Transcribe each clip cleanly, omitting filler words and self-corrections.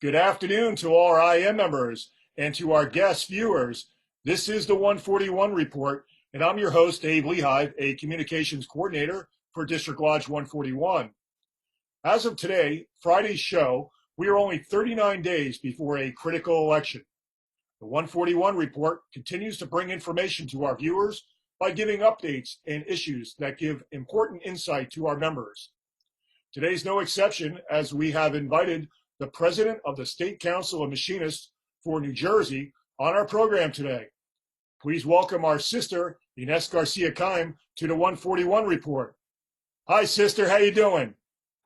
Good afternoon to all our IAM members and to our guest viewers. This is the 141 Report, and I'm your host, Dave Lehigh, a communications coordinator for District Lodge 141. As of today, Friday's show, we are only 39 days before a critical election. The 141 Report continues to bring information to our viewers by giving updates and issues that give important insight to our members. Today's no exception, as we have invited the president of the State Council of Machinists for New Jersey on our program today. Please welcome our sister, Ines Garcia-Keim, to the 141 Report. Hi, sister. How you doing?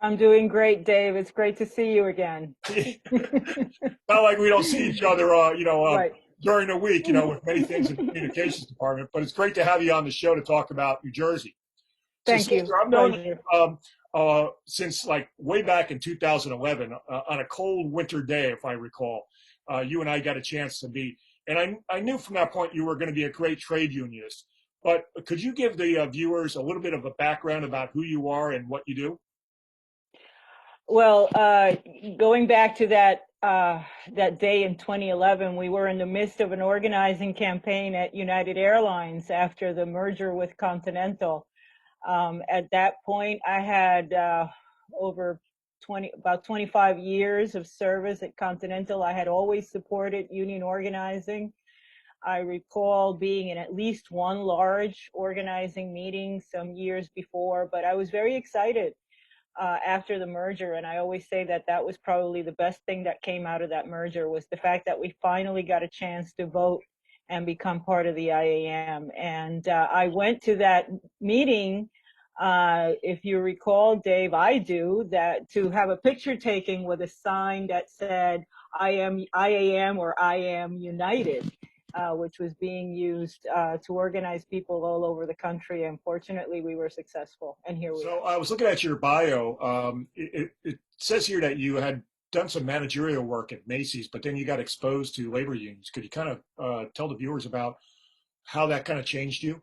I'm doing great, Dave. It's great to see you again. Not like we don't see each other, Right. during the week, with many things in the communications department, but it's great to have you on the show to talk about New Jersey. Thank you. Sister, I've known you since like way back in 2011 on a cold winter day, if I recall. You and I got a chance to meet, and I knew from that point you were going to be a great trade unionist. But could you give the viewers a little bit of a background about who you are and what you do? Well, going back to that day in 2011, we were in the midst of an organizing campaign at United Airlines after the merger with Continental. At that point, I had about 25 years of service at Continental. I had always supported union organizing. I recall being in at least one large organizing meeting some years before, but I was very excited after the merger, and I always say that that was probably the best thing that came out of that merger, was the fact that we finally got a chance to vote and become part of the IAM. And I went to that meeting, if you recall, Dave, I do, that to have a picture taken with a sign that said IAM or I Am United, which was being used to organize people all over the country. And fortunately, we were successful, and here we are. So I was looking at your bio. It says here that you had done some managerial work at Macy's, but then you got exposed to labor unions. Could you kind of tell the viewers about how that kind of changed you?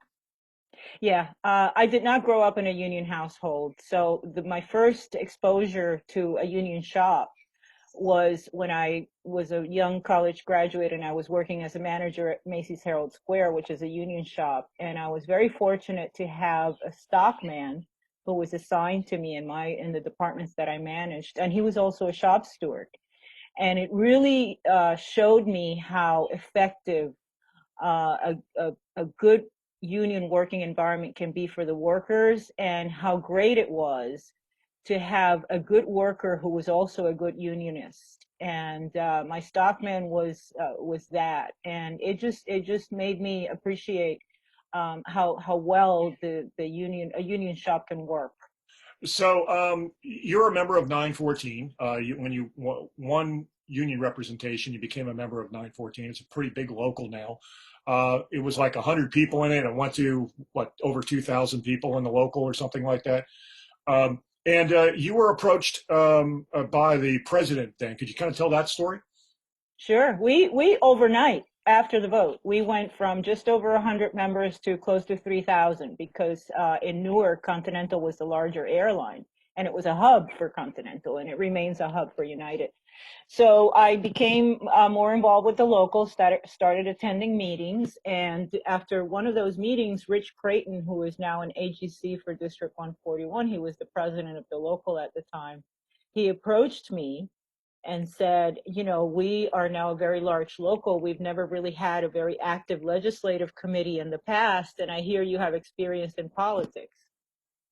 Yeah, I did not grow up in a union household. So my first exposure to a union shop was when I was a young college graduate and I was working as a manager at Macy's Herald Square, which is a union shop. And I was very fortunate to have a stockman who was assigned to me in the departments that I managed. And he was also a shop steward. And it really showed me how effective a good union working environment can be for the workers, and how great it was to have a good worker who was also a good unionist. And my stockman was that, and it just made me appreciate how well a union shop can work. So you're a member of 914. When you won union representation, you became a member of 914. It's a pretty big local now. It was like 100 people in it, and went to over 2,000 people in the local or something like that. And you were approached by the president then. Could you kind of tell that story? Sure. We overnight after the vote, we went from just over 100 members to close to 3,000, because in Newark, Continental was the larger airline, and it was a hub for Continental, and it remains a hub for United. So I became more involved with the locals, started attending meetings, and after one of those meetings, Rich Creighton, who is now an AGC for District 141, he was the president of the local at the time, he approached me and said, we are now a very large local. We've never really had a very active legislative committee in the past, and I hear you have experience in politics.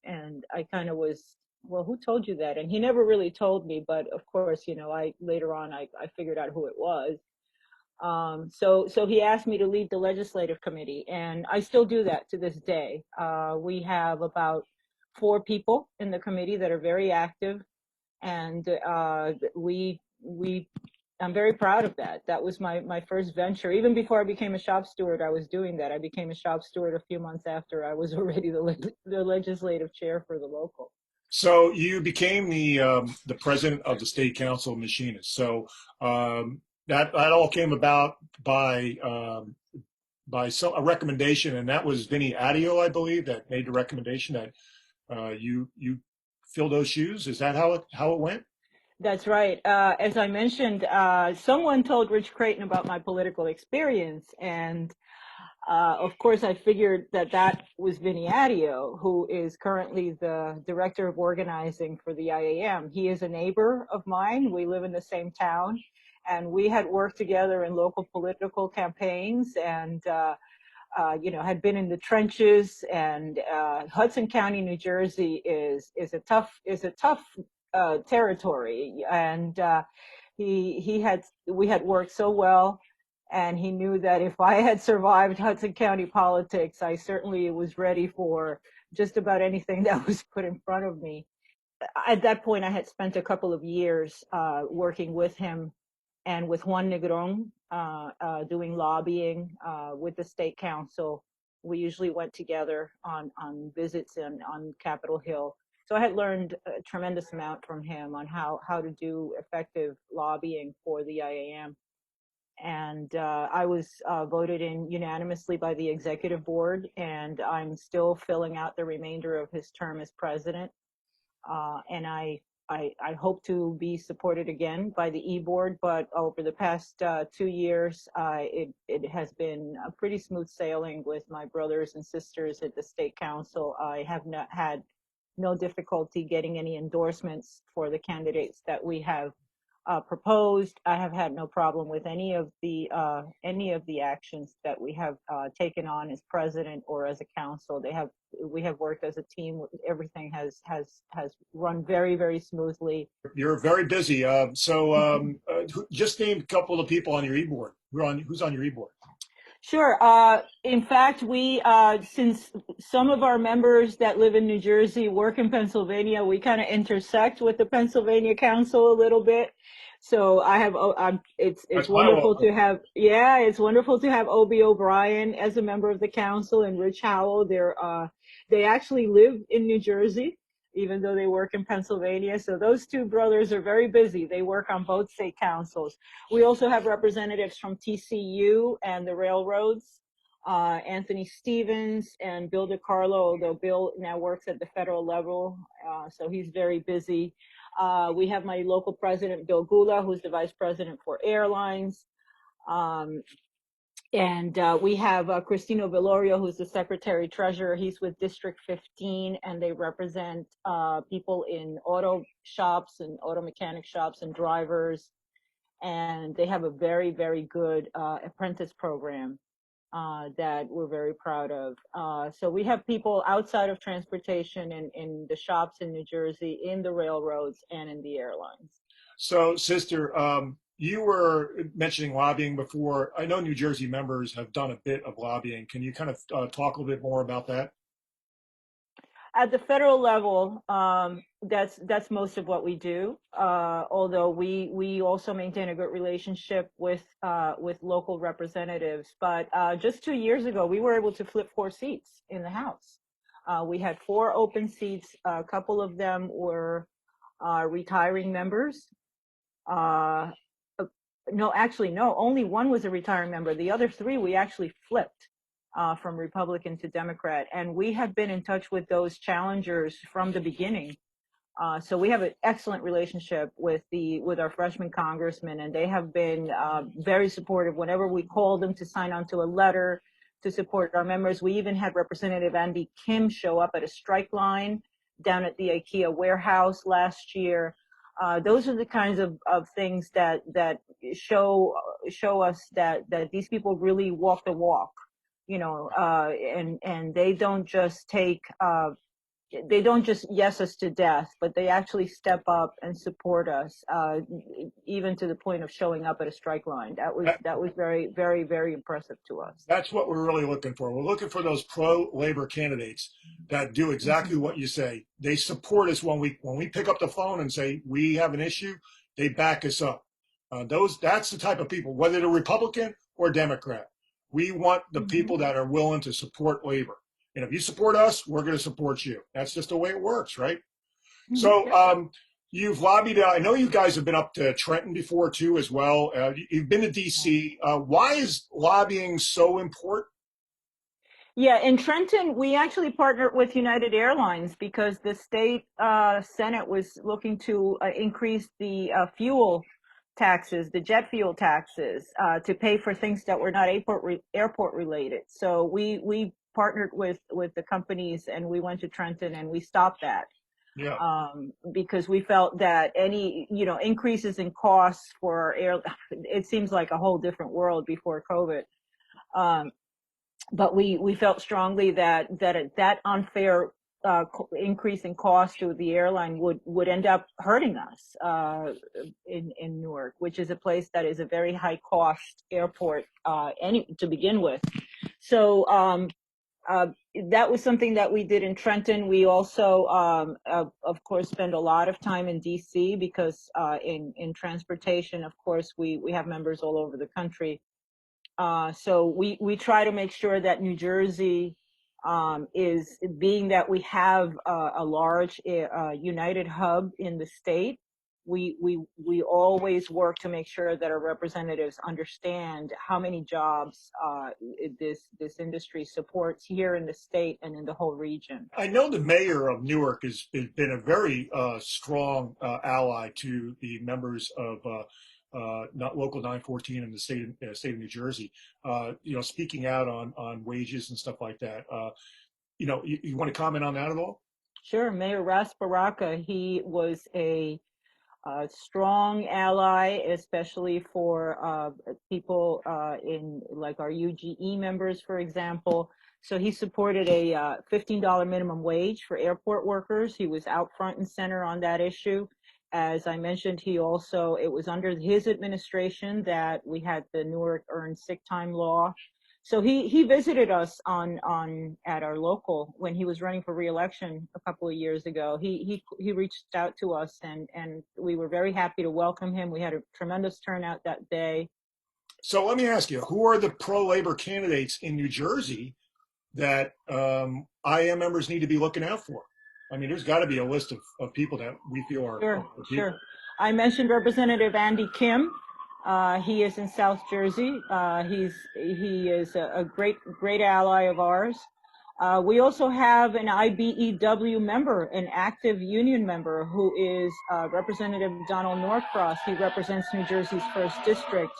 And I kind of was, well, who told you that? And he never really told me, but of course, later on I figured out who it was. So he asked me to lead the legislative committee, and I still do that to this day. We have about 4 people in the committee that are very active, and I'm very proud of that. That was my first venture. Even before I became a shop steward, I was doing that. I became a shop steward a few months after I was already the legislative chair for the local. So you became the president of the State Council of Machinists. So that all came about by a recommendation, and that was Vinny Adio, I believe, that made the recommendation that you fill those shoes. Is that how it went? That's right. As I mentioned, someone told Rich Creighton about my political experience, and of course, I figured that that was Vinny Adio, who is currently the director of organizing for the IAM. He is a neighbor of mine. We live in the same town, and we had worked together in local political campaigns, and had been in the trenches. And Hudson County, New Jersey, is a tough territory, and we had worked so well, and he knew that if I had survived Hudson County politics, I certainly was ready for just about anything that was put in front of me. At that point, I had spent a couple of years working with him and with Juan Negron, doing lobbying with the state council. We usually went together on visits on Capitol Hill. So I had learned a tremendous amount from him on how to do effective lobbying for the IAM. And I was voted in unanimously by the executive board, and I'm still filling out the remainder of his term as president. And I hope to be supported again by the e-board, but over the past 2 years, it has been a pretty smooth sailing with my brothers and sisters at the state council. I have not had no difficulty getting any endorsements for the candidates that we have proposed. I have had no problem with any of the actions that we have taken on as president or as a council. We have worked as a team. Everything has run very, very smoothly. You're very busy. Just name a couple of people on your e-board. Who's on your e-board? Sure. In fact, since some of our members that live in New Jersey work in Pennsylvania, we kind of intersect with the Pennsylvania Council a little bit. So it's wonderful to have, it's wonderful to have Obie O'Brien as a member of the council, and Rich Howell. They actually live in New Jersey, even though they work in Pennsylvania. So those two brothers are very busy. They work on both state councils. We also have representatives from TCU and the railroads, Anthony Stevens and Bill DiCarlo, although Bill now works at the federal level, so he's very busy. We have my local president, Bill Gula, who's the vice president for airlines. And we have Cristino Velorio, who's the secretary treasurer. He's with District 15, and they represent people in auto shops and auto mechanic shops and drivers. And they have a very, very good apprentice program that we're very proud of. So we have people outside of transportation in the shops in New Jersey, in the railroads, and in the airlines. So, sister, you were mentioning lobbying before. I know New Jersey members have done a bit of lobbying. Can you kind of talk a little bit more about that? At the federal level, that's most of what we do. Although we also maintain a good relationship with local representatives. But just 2 years ago, we were able to flip 4 seats in the House. We had 4 open seats. A couple of them were retiring members. No, only one was a retiring member. The other 3 we actually flipped from Republican to Democrat, and we have been in touch with those challengers from the beginning. So we have an excellent relationship with our freshman congressmen, and they have been very supportive whenever we called them to sign on to a letter to support our members. We even had Representative Andy Kim show up at a strike line down at the IKEA warehouse last year. Those are the kinds of things that show us that these people really walk the walk, and they don't just yes us to death, but they actually step up and support us, even to the point of showing up at a strike line. That was very, very, very impressive to us. That's what we're really looking for. We're looking for those pro-labor candidates that do exactly what you say. They support us when we pick up the phone and say we have an issue. They back us up. That's the type of people, whether they're Republican or Democrat. We want the people that are willing to support labor. And if you support us, we're going to support you. That's just the way it works, right? So you've lobbied. I know you guys have been up to Trenton before, too, as well. You've been to D.C. Why is lobbying so important? Yeah, in Trenton, we actually partnered with United Airlines because the state Senate was looking to increase the fuel taxes, the jet fuel taxes, to pay for things that were not airport related. So we partnered with the companies, and we went to Trenton and we stopped that, Yeah. because we felt that any increases in costs for air, it seems like a whole different world before COVID. Um, but we felt strongly that unfair increase in cost to the airline would end up hurting us in Newark, which is a place that is a very high cost airport to begin with. So uh, that was something that we did in Trenton. We also, of course, spend a lot of time in DC because in transportation, of course, we have members all over the country. So we try to make sure that New Jersey is, being that we have a large United hub in the state. We always work to make sure that our representatives understand how many jobs this industry supports here in the state and in the whole region. I know the mayor of Newark has been a very strong ally to the members of not local 914 in the state of New Jersey. Speaking out on wages and stuff like that. You want to comment on that at all? Sure, Mayor Ras Baraka, he was a strong ally, especially for people in like our UGE members, for example. So he supported a $15 minimum wage for airport workers. He was out front and center on that issue. As I mentioned, it was under his administration that we had the Newark earned sick time law. So he visited us on at our local when he was running for reelection a couple of years ago. He reached out to us, and we were very happy to welcome him. We had a tremendous turnout that day. So let me ask you, who are the pro-labor candidates in New Jersey that IAM members need to be looking out for? I mean, there's got to be a list of people that we feel are Sure, people. sure. I mentioned Representative Andy Kim. He is in South Jersey. He is a great ally of ours. We also have an IBEW member, an active union member, who is Representative Donald Norcross. He represents New Jersey's 1st District.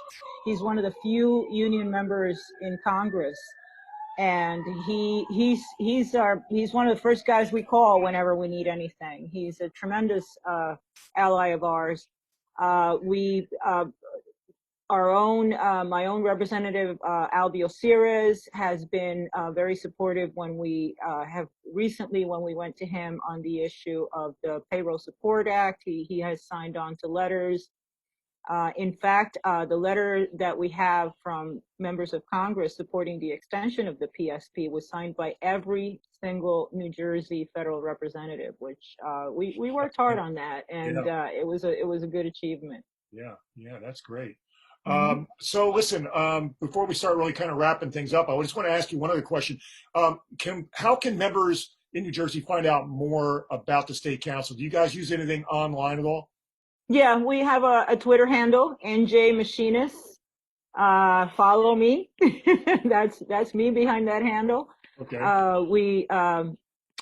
He's one of the few union members in Congress, and he's one of the first guys we call whenever we need anything. He's a tremendous ally of ours. We my own representative, Albio Ceres, has been very supportive when we when we went to him on the issue of the Payroll Support Act. He has signed on to letters. In fact, the letter that we have from members of Congress supporting the extension of the PSP was signed by every single New Jersey federal representative, which we worked hard on that, and it was a good achievement. Yeah, that's great. Mm-hmm. So listen, before we start really kind of wrapping things up, I just want to ask you one other question. How can members in New Jersey find out more about the state council? Do you guys use anything online at all? Yeah, we have a Twitter handle, NJ Machinists. Follow me. That's me behind that handle. Okay.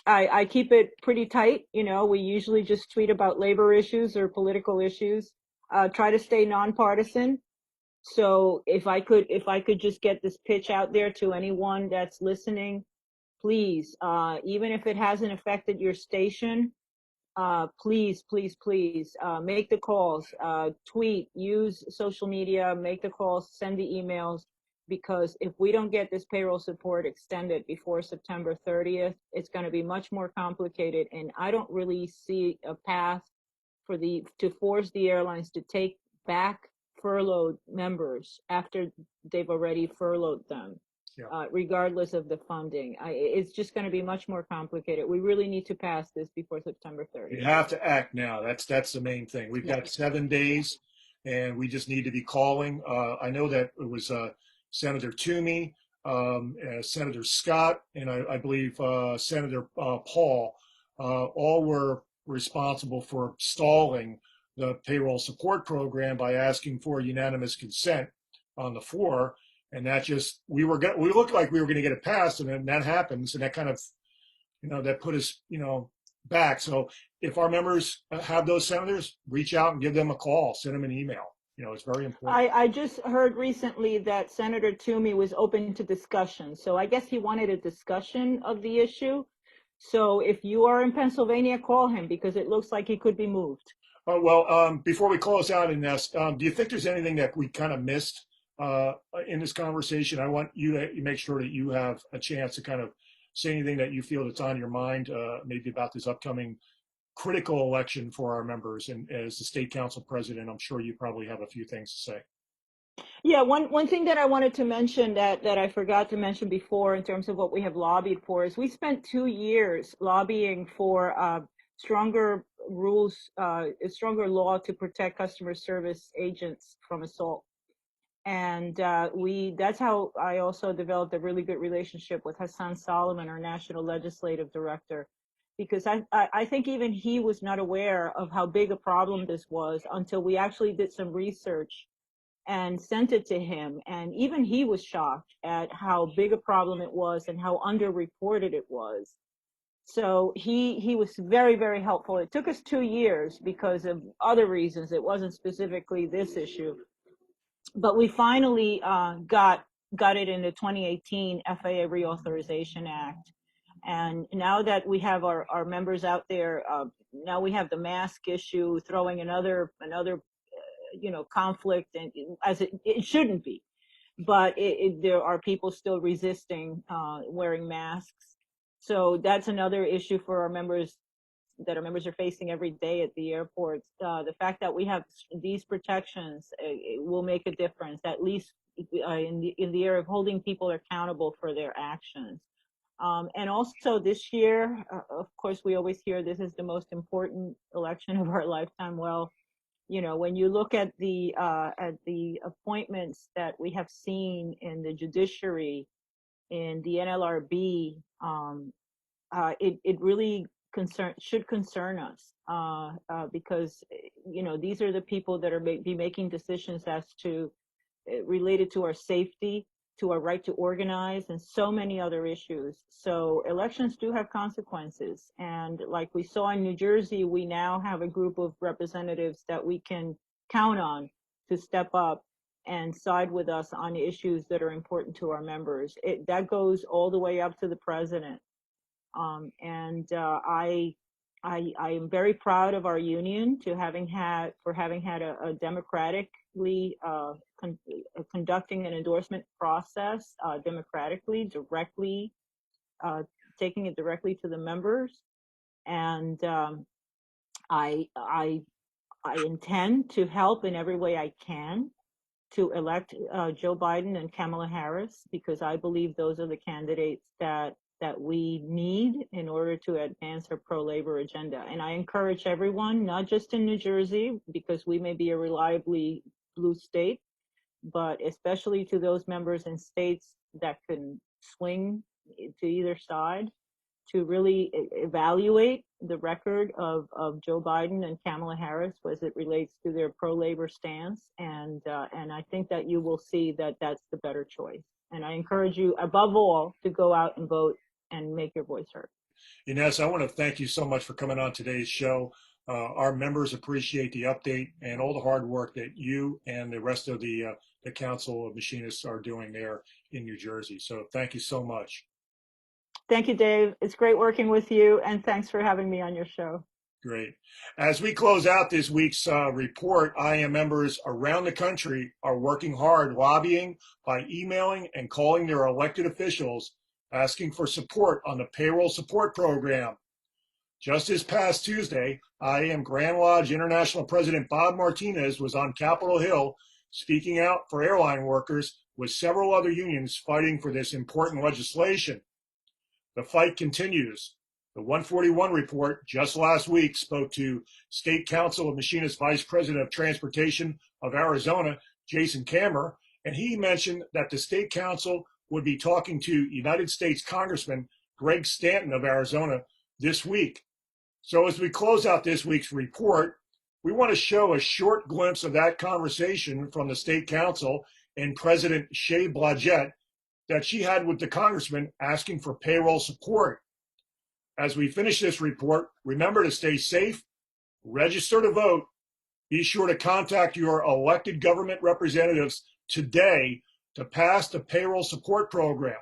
I keep it pretty tight. We usually just tweet about labor issues or political issues. Try to stay nonpartisan. So if I could just get this pitch out there to anyone that's listening, please, even if it hasn't affected your station, please, please, please, make the calls, tweet, use social media, make the calls, send the emails, because if we don't get this payroll support extended before September 30th, it's going to be much more complicated. And I don't really see a path to force the airlines to take back furloughed members after they've already furloughed them. Yeah. Regardless of the funding. It's just going to be much more complicated. We really need to pass this before September 30th. You have to act now. That's the main thing. We've got 7 days, and we just need to be calling. I know that it was Senator Toomey, Senator Scott, and I believe Senator Paul, all were responsible for stalling the payroll support program by asking for unanimous consent on the floor. And that just, we looked like we were going to get it passed, and then that happens, and that kind of, that put us, back. So if our members have those senators, reach out and give them a call, send them an email. It's very important. I just heard recently that Senator Toomey was open to discussion. So I guess he wanted a discussion of the issue. So if you are in Pennsylvania, call him, because it looks like he could be moved. Before we close out, Ines, do you think there's anything that we kind of missed in this conversation? I want you to make sure that you have a chance to kind of say anything that you feel that's on your mind, maybe about this upcoming critical election for our members. And as the state council president, I'm sure you probably have a few things to say. Yeah, one thing that I wanted to mention that I forgot to mention before in terms of what we have lobbied for is we spent 2 years lobbying for stronger rules, a stronger law to protect customer service agents from assault. And that's how I also developed a really good relationship with Hassan Solomon, our national legislative director, because I think even he was not aware of how big a problem this was until we actually did some research and sent it to him. And even he was shocked at how big a problem it was and how underreported it was. So he was very, very helpful. It took us 2 years because of other reasons. It wasn't specifically this issue. But we finally got it in the 2018 FAA Reauthorization Act. And now that we have our members out there, now we have the mask issue throwing another conflict, and as it shouldn't be, but there are people still resisting wearing masks. So that's another issue for our members that our members are facing every day at the airports. The fact that we have these protections it will make a difference, at least in the area of holding people accountable for their actions. And also this year, of course, we always hear this is the most important election of our lifetime. Well, when you look at the appointments that we have seen in the judiciary, in the NLRB, it really should concern us because these are the people that are be making decisions as to related to our safety, to our right to organize, and so many other issues. So elections do have consequences. And like we saw in New Jersey, we now have a group of representatives that we can count on to step up and side with us on issues that are important to our members. That goes all the way up to the president. I am very proud of our union for having had a democratically conducting an endorsement process democratically, directly taking it directly to the members, and I intend to help in every way I can to elect Joe Biden and Kamala Harris, because I believe those are the candidates that we need in order to advance our pro-labor agenda. And I encourage everyone, not just in New Jersey, because we may be a reliably blue state, but especially to those members in states that can swing to either side, to really evaluate the record of Joe Biden and Kamala Harris as it relates to their pro-labor stance. And I think that you will see that that's the better choice. And I encourage you, above all, to go out and vote and make your voice heard. Ines, I want to thank you so much for coming on today's show. Our members appreciate the update and all the hard work that you and the rest of the Council of Machinists are doing there in New Jersey. So thank you so much. Thank you, Dave. It's great working with you, and thanks for having me on your show. Great. As we close out this week's report, IAM members around the country are working hard lobbying by emailing and calling their elected officials, asking for support on the payroll support program. Just this past Tuesday, IAM Grand Lodge International President Bob Martinez was on Capitol Hill speaking out for airline workers with several other unions fighting for this important legislation. The fight continues. The 141 report just last week spoke to State Council of Machinists Vice President of Transportation of Arizona, Jason Kammer, and he mentioned that the State Council would be talking to United States Congressman Greg Stanton of Arizona this week. So as we close out this week's report, we want to show a short glimpse of that conversation from the State Council and President Shea Blodgett that she had with the congressman asking for payroll support. As we finish this report, remember to stay safe, register to vote, be sure to contact your elected government representatives today to pass the payroll support program.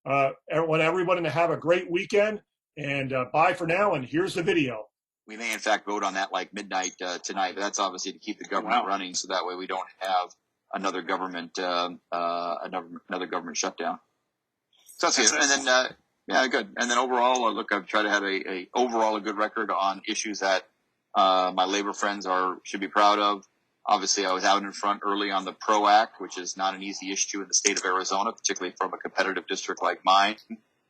I want everyone to have a great weekend, and bye for now, and here's the video. We may, in fact, vote on that like midnight tonight, but that's obviously to keep the government running, so that way we don't have another government another government shutdown. So that's it. And then yeah, good. And then overall, look, I've tried to have overall a good record on issues that my labor friends should be proud of. Obviously, I was out in front early on the PRO Act, which is not an easy issue in the state of Arizona, particularly from a competitive district like mine.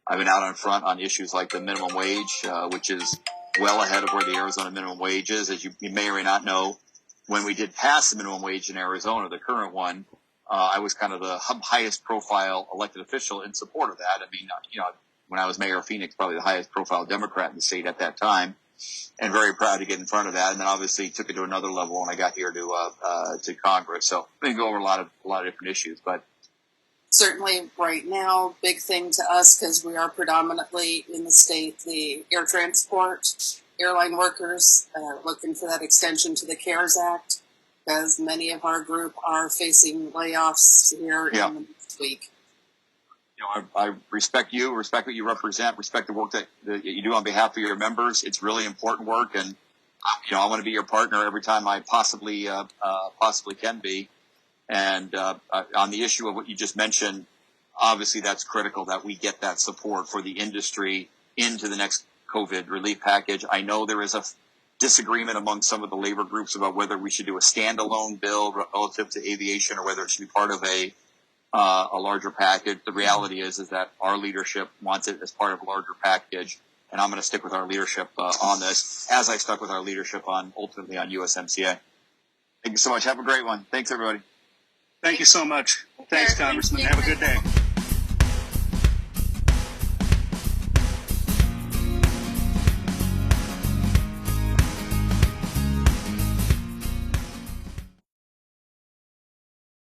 I've been out in front on issues like the minimum wage, which is well ahead of where the Arizona minimum wage is. As you may or may not know, when we did pass the minimum wage in Arizona, the current one, I was kind of the highest profile elected official in support of that. I mean, when I was mayor of Phoenix, probably the highest profile Democrat in the state at that time, and very proud to get in front of that. And then obviously took it to another level when I got here to Congress. So we can go over a lot of different issues, but certainly right now, big thing to us because we are predominantly in the state, the air transport, airline workers looking for that extension to the CARES Act, because many of our group are facing layoffs here in the next week. I respect you, respect what you represent, respect the work that you do on behalf of your members. It's really important work, and I want to be your partner every time I possibly can be. And on the issue of what you just mentioned, obviously that's critical that we get that support for the industry into the next COVID relief package. I know there is a disagreement among some of the labor groups about whether we should do a standalone bill relative to aviation or whether it should be part of a larger package. The reality is that our leadership wants it as part of a larger package, and I'm going to stick with our leadership on this, as I stuck with our leadership ultimately on USMCA. Thank you so much. Have a great one. Thanks, everybody. Thank you so much. Thanks, Congressman. Have a good day.